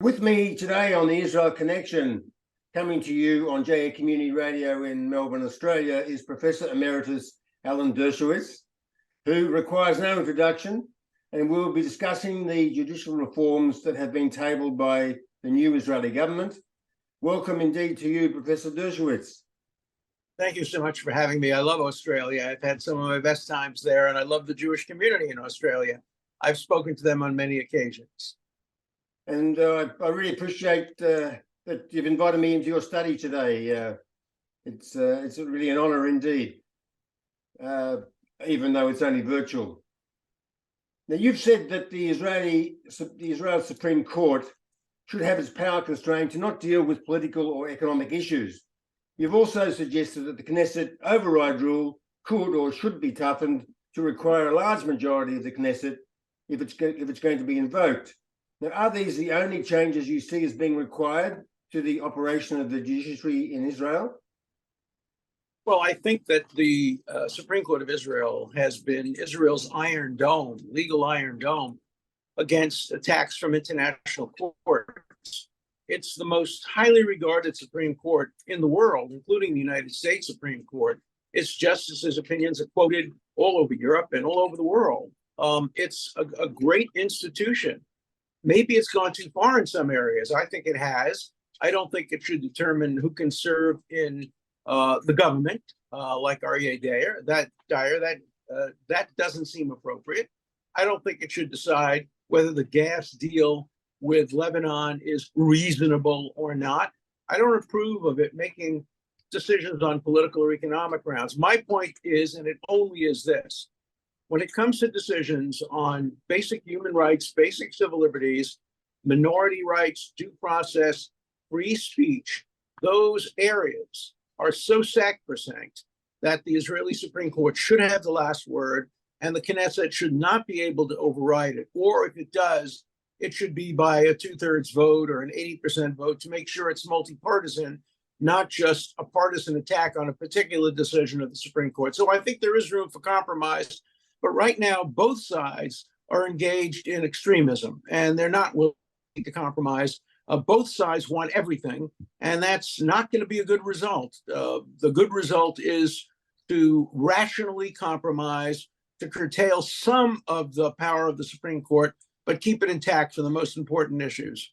With me today on the Israel Connection, coming to you on JA Community Radio in Melbourne, Australia, is Professor Emeritus Alan Dershowitz, who requires no introduction, and we'll be discussing the judicial reforms that have been tabled by the new Israeli government. Welcome indeed to you, Professor Dershowitz. Thank you so much for having me. I love Australia. I've had some of my best times there, and I love the Jewish community in Australia. I've spoken to them on many occasions. And I really appreciate that you've invited me into your study today. It's really an honor indeed, even though it's only virtual. Now, you've said that the Israel Supreme Court should have its power constrained to not deal with political or economic issues. You've also suggested that the Knesset override rule could or should be toughened to require a large majority of the Knesset if it's going to be invoked. Now, are these the only changes you see as being required to the operation of the judiciary in Israel? Well, I think that the Supreme Court of Israel has been Israel's iron dome, legal iron dome, against attacks from international courts. It's the most highly regarded Supreme Court in the world, including the United States Supreme Court. Its justices' opinions are quoted all over Europe and all over the world. It's a great institution. Maybe it's gone too far in some areas. I think it has. I don't think it should determine who can serve in the government, like Aryeh Dyer. That doesn't seem appropriate. I don't think it should decide whether the gas deal with Lebanon is reasonable or not. I don't approve of it making decisions on political or economic grounds. My point is, and it only is this: when it comes to decisions on basic human rights, basic civil liberties, minority rights, due process, free speech, those areas are so sacrosanct that the Israeli Supreme Court should have the last word, and the Knesset should not be able to override it. Or if it does, it should be by a 2/3 vote or an 80% vote to make sure it's multi-partisan, not just a partisan attack on a particular decision of the Supreme Court. So I think there is room for compromise. But right now, both sides are engaged in extremism, and they're not willing to compromise. Both sides want everything, and that's not going to be a good result. The good result is to rationally compromise, to curtail some of the power of the Supreme Court, but keep it intact for the most important issues.